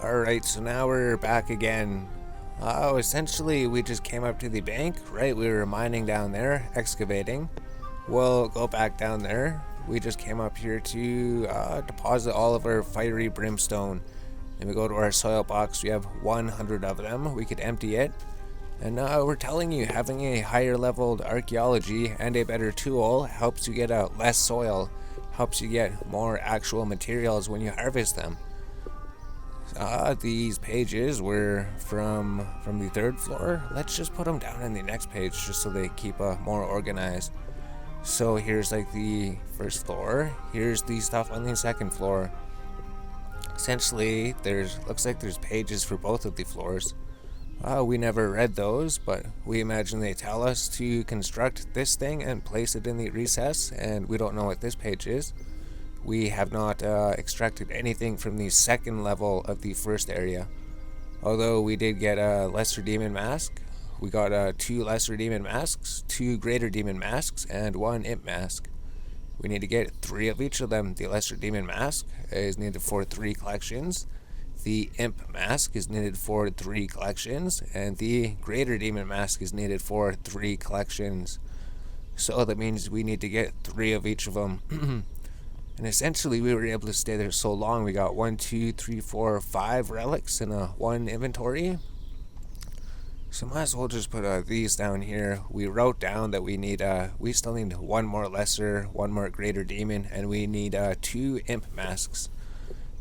Alright, so now we're back again. Essentially, we just came up to the bank, right? We were mining down there, excavating. We'll go back down there. We just came up here to deposit all of our fiery brimstone. And we go to our soil box, we have 100 of them. We could empty it. And we're telling you, having a higher leveled archaeology and a better tool helps you get less soil, helps you get more actual materials when you harvest them. These pages were from the third floor. Let's just put them down in the next page just so they keep more organized. So here's like the first floor. Here's the stuff on the second floor. Essentially, looks like there's pages for both of the floors. We never read those, but we imagine they tell us to construct this thing and place it in the recess, and we don't know what this page is. We have not extracted anything from the second level of the first area. Although we did get a lesser demon mask. We got 2 lesser demon masks, 2 greater demon masks, and 1 imp mask. We need to get 3 of each of them. The lesser demon mask is needed for 3 collections. The imp mask is needed for 3 collections. And the greater demon mask is needed for 3 collections. So that means we need to get 3 of each of them. And essentially, we were able to stay there so long. We got 1, 2, 3, 4, 5 relics in 1 inventory. So might as well just put these down here. We wrote down that we still need 1 more lesser, 1 more greater demon, and we need 2 imp masks.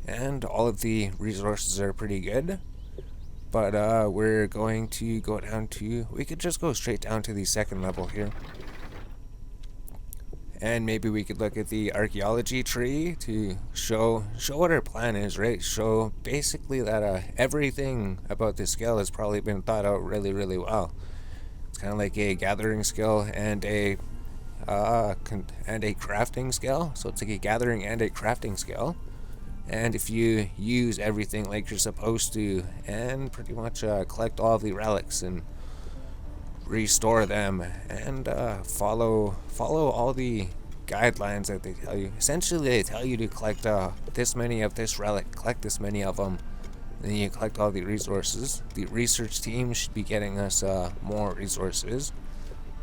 And all of the resources are pretty good. But we're going to go down to, we could just go straight down to the second level here. And maybe we could look at the archaeology tree to show what our plan is, right? Show basically that everything about this skill has probably been thought out really, really well. It's kind of like a gathering skill and a crafting skill. So it's like a gathering and a crafting skill. And if you use everything like you're supposed to, and pretty much collect all of the relics and restore them, and follow all the guidelines that they tell you. Essentially, they tell you to collect this many of this relic, collect this many of them, and then you collect all the resources. The research team should be getting us more resources,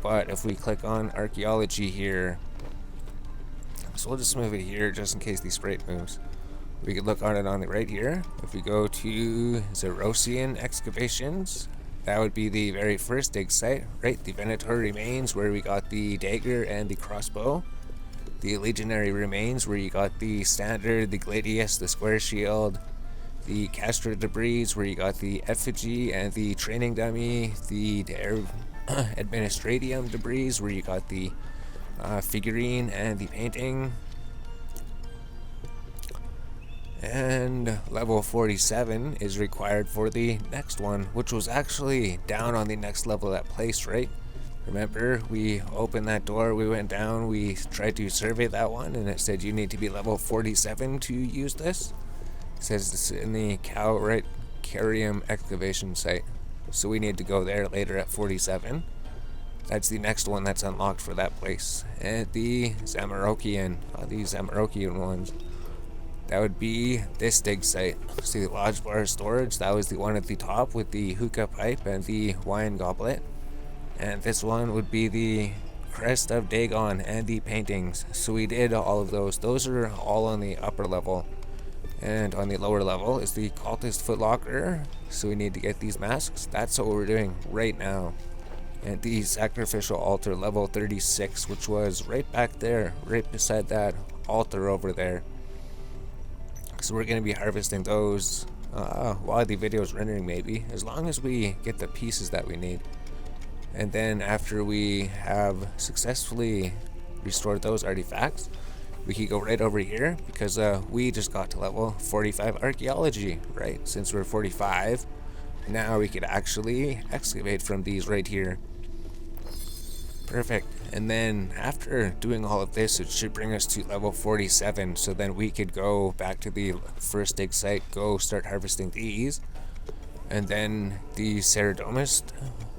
but if we click on archaeology here, so we'll just move it here just in case the sprite moves. We could look on it on the right here. If we go to Zerosian excavations, that would be the very first dig site, right? The Venator remains, where we got the dagger and the crossbow. The legionary remains, where you got the standard, the gladius, the square shield. The castra debris, where you got the effigy and the training dummy. The administratium debris, where you got the figurine and the painting. And level 47 is required for the next one, which was actually down on the next level of that place, right? Remember, we opened that door, we went down, we tried to survey that one, and it said you need to be level 47 to use this. It says it's in the Carium excavation site. So we need to go there later at 47. That's the next one that's unlocked for that place. And the Zamarokian, these Zamarokian ones. That would be this dig site. See the lodge bar storage, that was the one at the top with the hookah pipe and the wine goblet. And this one would be the crest of Dagon and the paintings. So we did all of those. Those are all on the upper level. And on the lower level is the cultist footlocker. So we need to get these masks. That's what we're doing right now. And the sacrificial altar level 36, which was right back there, right beside that altar over there. So we're going to be harvesting those while the video is rendering, maybe, as long as we get the pieces that we need. And then after we have successfully restored those artifacts, we can go right over here, because we just got to level 45 archaeology, right? Since we're 45, now we could actually excavate from these right here. Perfect. And then after doing all of this, it should bring us to level 47, so then we could go back to the first dig site, go start harvesting these, and then the Ceradomist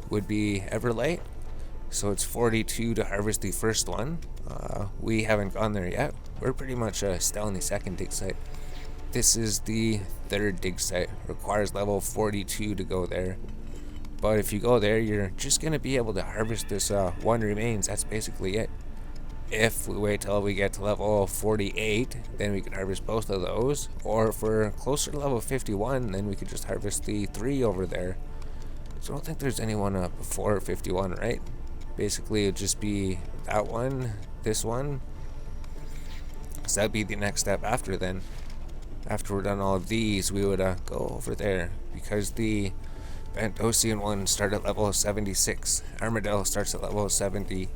would be Everlight, so it's 42 to harvest the first one. We haven't gone there yet. We're pretty much still in the second dig site. This is the third dig site. Requires level 42 to go there. But if you go there, you're just going to be able to harvest this one remains. That's basically it. If we wait till we get to level 48, then we can harvest both of those. Or if we're closer to level 51, then we could just harvest the 3 over there. So I don't think there's anyone before 51, right? Basically, it'd just be that one, this one. So that'd be the next step after then. After we're done all of these, we would go over there. Because the Bentosian one started at level 76. Armadillo starts at level 70.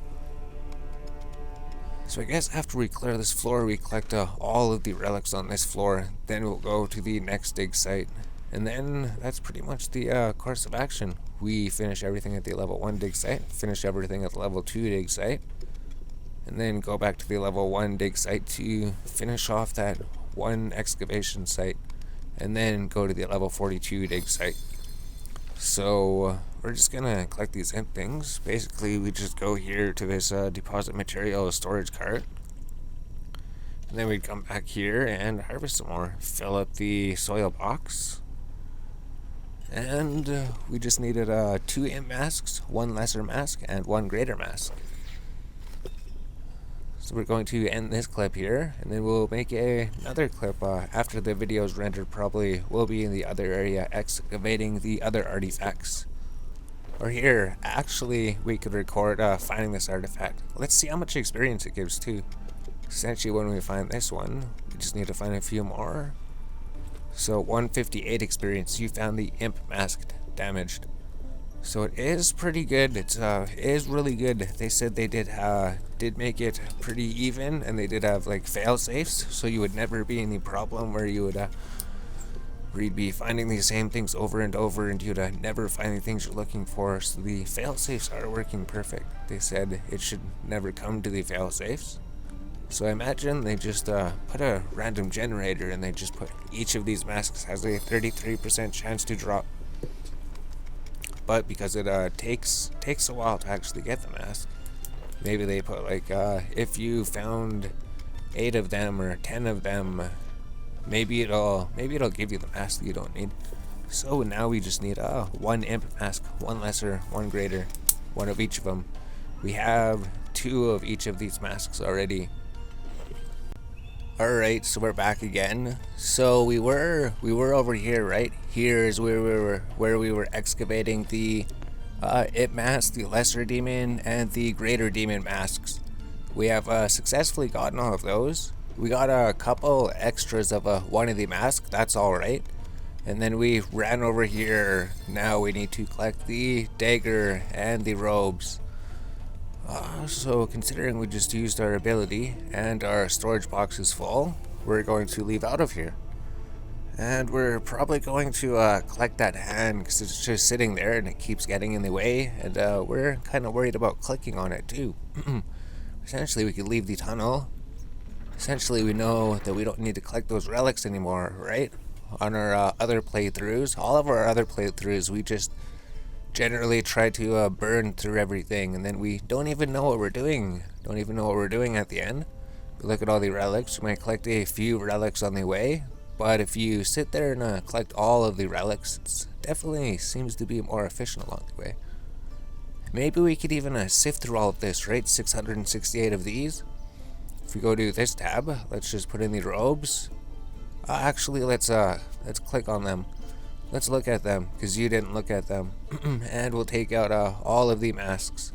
So I guess after we clear this floor, we collect all of the relics on this floor. Then we'll go to the next dig site. And then that's pretty much the course of action. We finish everything at the level 1 dig site, finish everything at the level 2 dig site, and then go back to the level 1 dig site to finish off that one excavation site, and then go to the level 42 dig site. So we're just gonna collect these imp things. Basically, we just go here to this deposit material storage cart, and then we'd come back here and harvest some more, fill up the soil box, and we just needed 2 imp masks, 1 lesser mask, and 1 greater mask. So we're going to end this clip here, and then we'll make another clip after the video is rendered. Probably will be in the other area excavating the other artifacts. Or here, actually, we could record finding this artifact. Let's see how much experience it gives too. Essentially, when we find this one, we just need to find a few more. So 158 experience. You found the imp mask damaged. So it is pretty good. It is really good. They said they did make it pretty even, and they did have like fail safes, so you would never be any problem where you would where you'd be finding the same things over and over, and you'd never find the things you're looking for. So the fail safes are working perfect. They said it should never come to the fail safes. So I imagine they just put a random generator, and they just put each of these masks has a 33% chance to drop. But because it takes a while to actually get the mask, maybe they put like if you found 8 of them or 10 of them, maybe it'll give you the mask that you don't need. So now we just need 1 imp mask, 1 lesser, 1 greater, 1 of each of them. We have 2 of each of these masks already. Alright, so we're back again. So we were over here, right? Here is where we were excavating the imp mask, the lesser demon, and the greater demon masks. We have successfully gotten all of those. We got a couple extras of one of the masks, that's alright. And then we ran over here. Now we need to collect the dagger and the robes. So considering we just used our ability and our storage box is full, we're going to leave out of here. And we're probably going to collect that hand because it's just sitting there and it keeps getting in the way, and we're kind of worried about clicking on it too. Essentially, we could leave the tunnel. Essentially, we know that we don't need to collect those relics anymore, right? On our other playthroughs, all of our other playthroughs, we just generally try to burn through everything, and then we don't even know what we're doing. Don't even know what we're doing at the end. We look at all the relics. We might collect a few relics on the way, but if you sit there and collect all of the relics, it definitely seems to be more efficient along the way. Maybe we could even sift through all of this, right? 668 of these. If we go to this tab, let's just put in the robes. Actually, let's click on them. Let's look at them, because you didn't look at them. And we'll take out all of the masks.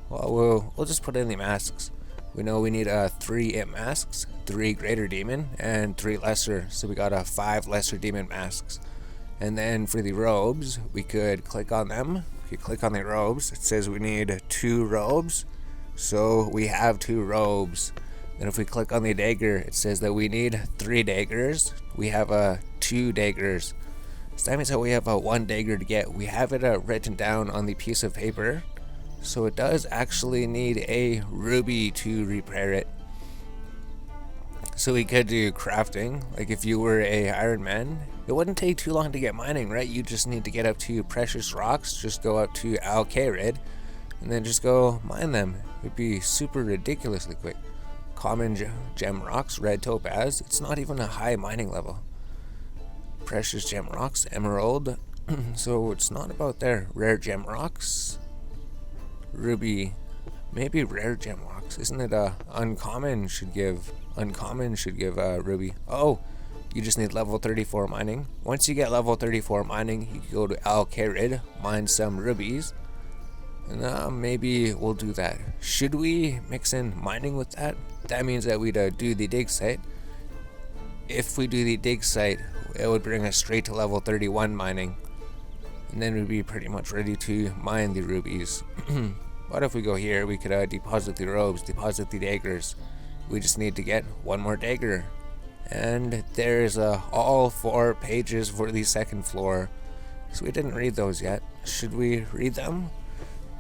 Well, we'll just put in the masks. We know we need 3 imp masks, 3 greater demon, and 3 lesser. So we got 5 lesser demon masks. And then for the robes, we could click on them. We could click on the robes. It says we need 2 robes. So we have 2 robes. Then if we click on the dagger, it says that we need 3 daggers. We have 2 daggers. So that means that we have 1 dagger to get. We have it written down on the piece of paper. So it does actually need a ruby to repair it. So we could do crafting. Like if you were a Iron Man, it wouldn't take too long to get mining, right? You just need to get up to precious rocks. Just go up to Al-Kharid and then just go mine them. It'd be super ridiculously quick. common gem rocks, red topaz. It's not even a high mining level. Precious gem rocks, emerald. So it's not about there. Rare gem rocks, ruby, maybe rare gem rocks. Isn't it uncommon should give ruby? Oh, you just need level 34 mining. Once you get level 34 mining, you can go to Al-Kharid, mine some rubies, and maybe we'll do that. Should we mix in mining with that? That means that we'd do the Digsite. If we do the Digsite, it would bring us straight to level 31 mining, and then we'd be pretty much ready to mine the rubies. But if we go here, we could deposit the robes, deposit the daggers. We just need to get one more dagger. And there's all 4 pages for the second floor. So we didn't read those yet. Should we read them?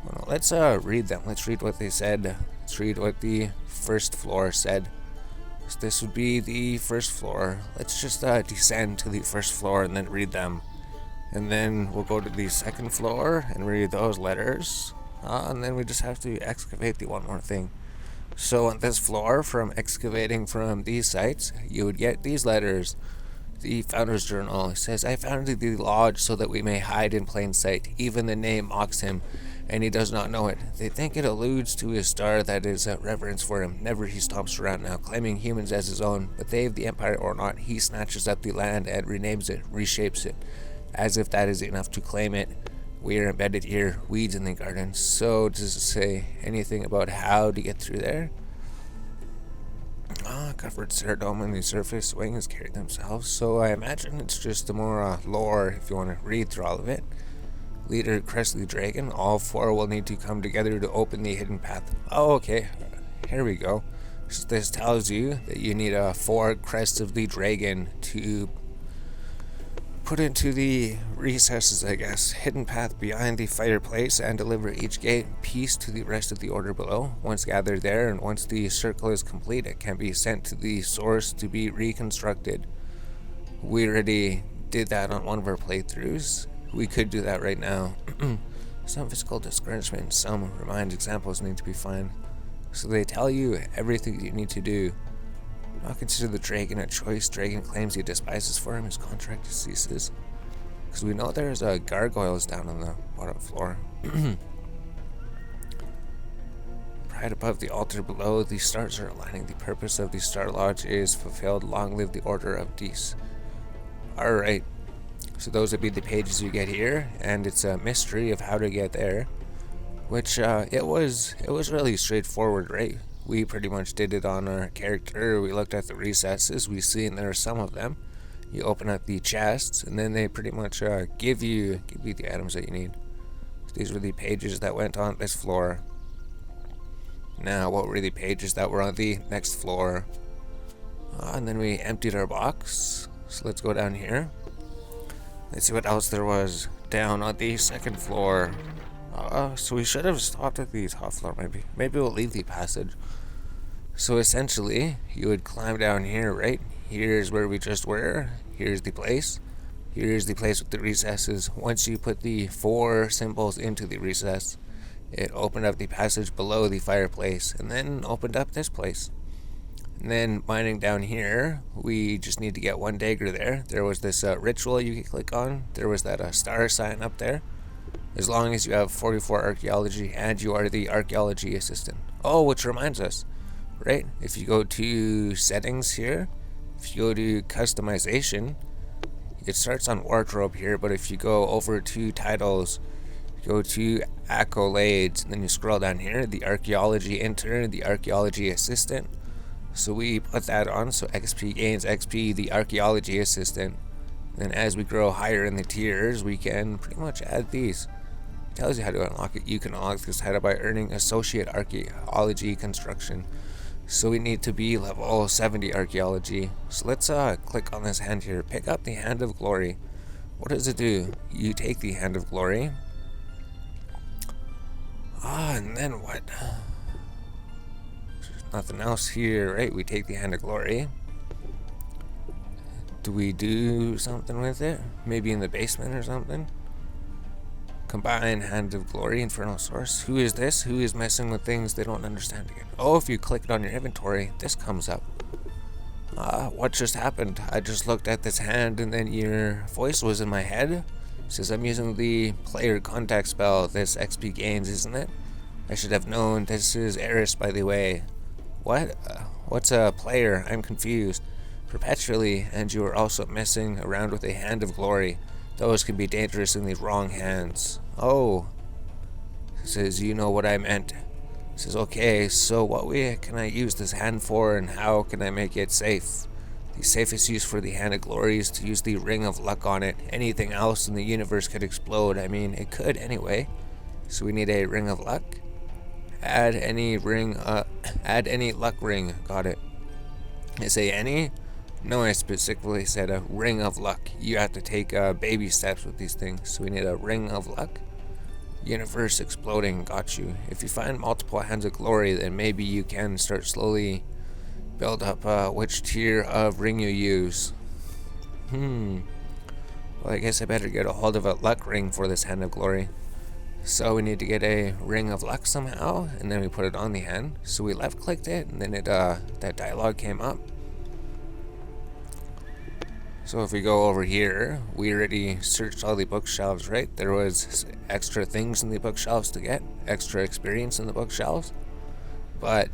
Well, let's read them. Let's read what they said. Let's read what the first floor said. So this would be the first floor. Let's just descend to the first floor and then read them. And then we'll go to the second floor and read those letters. And then we just have to excavate the one more thing. So on this floor, from excavating from these sites, you would get these letters. The Founder's Journal says, I founded the lodge so that we may hide in plain sight. Even the name mocks him, and he does not know it. They think it alludes to his star, that is reverence for him. Never he stomps around now, claiming humans as his own. But they of the Empire or not, he snatches up the land and renames it, reshapes it, as if that is enough to claim it. We are embedded here, weeds in the garden. So does it say anything about how to get through there? Covered ceradome on the surface, wings carry themselves. So I imagine it's just the more lore if you want to read through all of it. Leader Crest the Dragon. All 4 will need to come together to open the hidden path. Oh, okay. Here we go. So this tells you that you need 4 Crests of the Dragon to put into the recesses, I guess. Hidden path behind the fireplace, and deliver each gate piece to the rest of the order below. Once gathered there, and once the circle is complete, it can be sent to the source to be reconstructed. We already did that on one of our playthroughs. We could do that right now. Some physical discouragement, some remind examples need to be found. So they tell you everything you need to do. Not consider the dragon a choice. Dragon claims he despises for him. His contract ceases. Because we know there's gargoyles down on the bottom floor. Pride above the altar below. The stars are aligning. The purpose of the Star Lodge is fulfilled. Long live the Order of Dis. Alright. So those would be the pages you get here. And it's a mystery of how to get there. Which, it was really straightforward, right? We pretty much did it on our character. We looked at the recesses. We seen there are some of them. You open up the chests, and then they pretty much give you the items that you need. So these were the pages that went on this floor. Now, what were the pages that were on the next floor? And then we emptied our box. So let's go down here. Let's see what else there was down on the second floor. So we should have stopped at the top floor, maybe. Maybe we'll leave the passage. So essentially, you would climb down here, right? Here's where we just were. Here's the place. Here's the place with the recesses. Once you put the 4 symbols into the recess, it opened up the passage below the fireplace, and then opened up this place. And then mining down here, we just need to get 1 dagger there. There was this ritual you could click on. There was that star sign up there. As long as you have 44 archaeology and you are the archaeology assistant. Oh, which reminds us, right? If you go to settings here, if you go to customization, it starts on wardrobe here, but if you go over to titles, go to accolades, and then you scroll down here, the archaeology intern, the archaeology assistant. So we put that on, so XP gains XP, the archaeology assistant. Then as we grow higher in the tiers, we can pretty much add these. Tells you how to unlock it. You can unlock this title by earning Associate Archaeology Construction. So we need to be level 70 Archaeology. So let's click on this hand here. Pick up the Hand of Glory. What does it do? You take the Hand of Glory. And then what? There's nothing else here, right? We take the Hand of Glory. Do we do something with it? Maybe in the basement or something? Combine Hand of Glory, Infernal Source. Who is this? Who is messing with things they don't understand again? Oh, if you click it on your inventory, this comes up. What just happened? I just looked at this hand and then your voice was in my head. It says I'm using the player contact spell. This XP gains, isn't it? I should have known. This is Eris, by the way. What? What's a player? I'm confused. Perpetually, and you are also messing around with a Hand of Glory. Those can be dangerous in the wrong hands. Oh. It says, you know what I meant. It says, okay, so what way can I use this hand for and how can I make it safe? The safest use for the Hand of Glory is to use the Ring of Luck on it. Anything else in the universe could explode. I mean, it could anyway. So we need a Ring of Luck. Add any luck ring. Got it. I say any? No, I specifically said a Ring of Luck. You have to take baby steps with these things. So we need a Ring of Luck. Universe exploding. Got you. If you find multiple Hands of Glory, then maybe you can start slowly build up which tier of ring you use. Well, I guess I better get a hold of a luck ring for this Hand of Glory. So we need to get a Ring of Luck somehow, and then we put it on the hand. So we left clicked it, and then that dialogue came up. So if we go over here, we already searched all the bookshelves, right? There was extra things in the bookshelves to get, extra experience in the bookshelves. But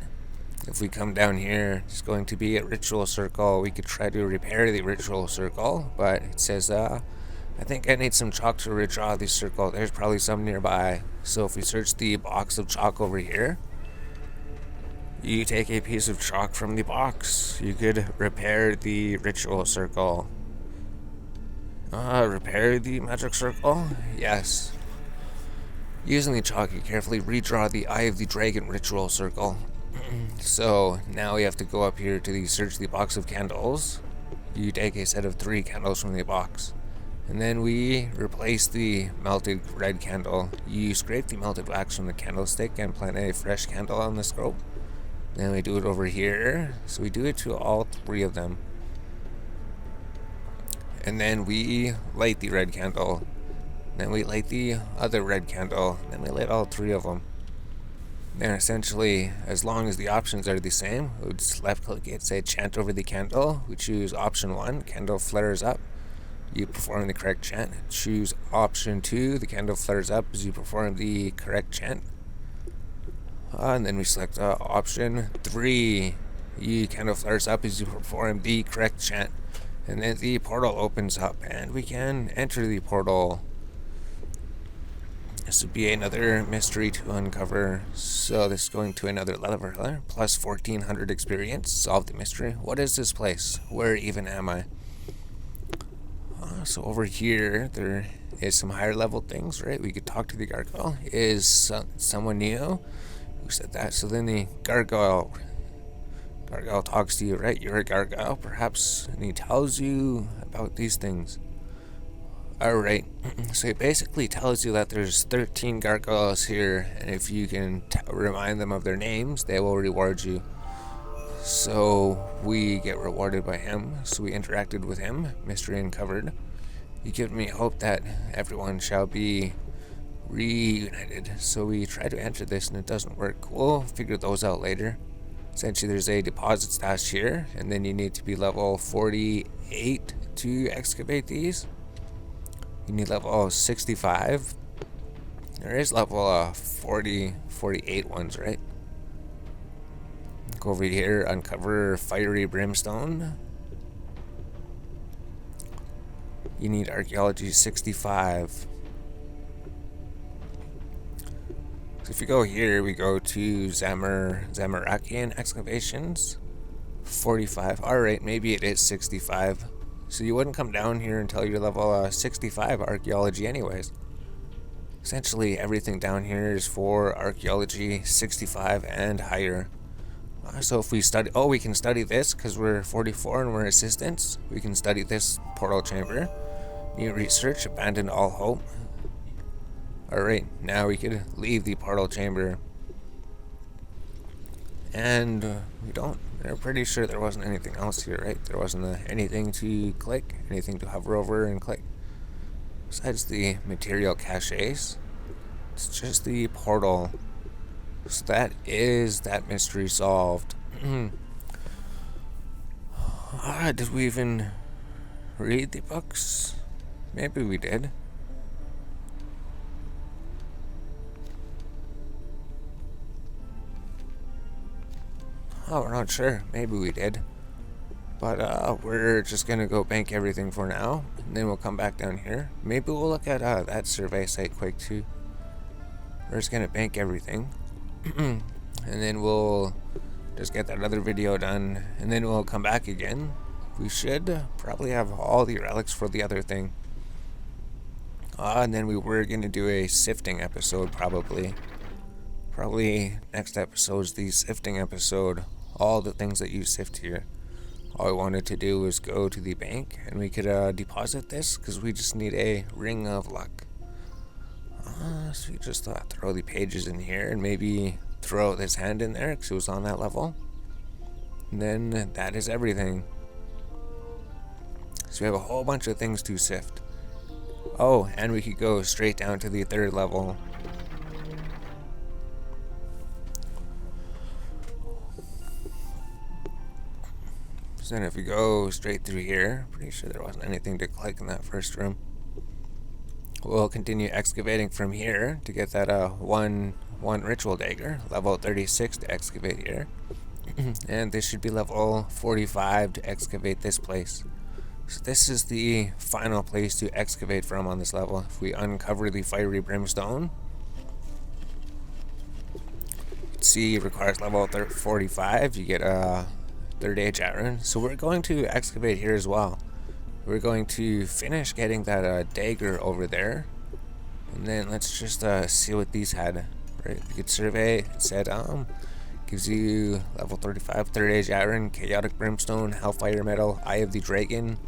if we come down here, it's going to be a ritual circle. We could try to repair the ritual circle, but it says, I think I need some chalk to redraw the circle. There's probably some nearby. So if we search the box of chalk over here, you take a piece of chalk from the box. You could repair the ritual circle. Repair the magic circle? Yes. Using the chalk, you carefully redraw the Eye of the Dragon ritual circle. So now we have to go up here to the search the box of candles. You take a set of 3 candles from the box. And then we replace the melted red candle. You scrape the melted wax from the candlestick and plant a fresh candle on the scope. Then we do it over here. So we do it to all 3 of them. And then we light the red candle. Then we light the other red candle. Then we light all 3 of them. Then essentially, as long as the options are the same, we would just left click it, say chant over the candle. We choose option 1, candle flares up. You perform the correct chant. Choose option 2, the candle flares up as you perform the correct chant. And then we select option 3, the candle flares up as you perform the correct chant. And then the portal opens up and we can enter the portal. This would be another mystery to uncover. So this is going to another level, plus 1400 experience. Solve the mystery. What is this place? Where even am I? So over here, there is some higher level things, right? We could talk to the gargoyle. Is someone new? Who said that? So then the gargoyle talks to you, right? You're a gargoyle, perhaps, and he tells you about these things. Alright, so it basically tells you that there's 13 gargoyles here, and if you can remind them of their names, they will reward you. So we get rewarded by him, so we interacted with him, mystery uncovered. You give me hope that everyone shall be reunited. So we try to enter this and it doesn't work. We'll figure those out later. Essentially there's a deposit stash here, and then you need to be level 48 to excavate these. You need level 65. There is level 48 ones, right? Go over here, uncover fiery brimstone. You need archaeology 65. So if you go here, we go to Zamarakian excavations. 45. Alright, maybe it is 65. So you wouldn't come down here until you're level 65 archaeology anyways. Essentially everything down here is for archaeology 65 and higher. So if we study, we can study this because we're 44 and we're assistants. We can study this portal chamber. New research, abandon all hope. Alright, now we could leave the portal chamber. And we're pretty sure there wasn't anything else here, right? There wasn't anything to click, anything to hover over and click. Besides the material caches. It's just the portal. So that is that mystery solved. Did we even read the books? Maybe we did. Oh, we're not sure. Maybe we did. But we're just gonna go bank everything for now, and then we'll come back down here. Maybe we'll look at that survey site quick too. We're just gonna bank everything, and then we'll just get that other video done, and then we'll come back again. We should probably have all the relics for the other thing. And then we were gonna do a sifting episode probably. Probably next episode's the sifting episode. All the things that you sift here. All I wanted to do was go to the bank and we could deposit this because we just need a ring of luck. So we just throw the pages in here and maybe throw this hand in there because it was on that level. And then that is everything. So we have a whole bunch of things to sift. Oh, and we could go straight down to the third level. So then if we go straight through here, pretty sure there wasn't anything to click in that first room. We'll continue excavating from here to get that one ritual dagger, level 36 to excavate here. And this should be level 45 to excavate this place. So this is the final place to excavate from on this level. If we uncover the fiery brimstone, see it requires level 45, you get third age iron. So we're going to excavate here as well. We're going to finish getting that dagger over there, and then let's just see what these had. Right, we could survey. It said gives you level 35 third age iron, chaotic brimstone, hellfire metal, eye of the dragon,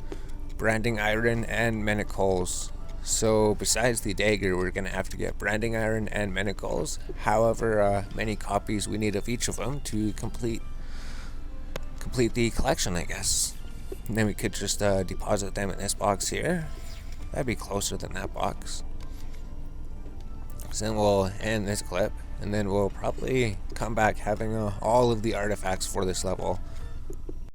branding iron, and menacles. So besides the dagger, we're gonna have to get branding iron and menacles. However many copies we need of each of them to complete the collection, I guess. And then we could just deposit them in this box here. That'd be closer than that box. So then we'll end this clip, and then we'll probably come back having all of the artifacts for this level.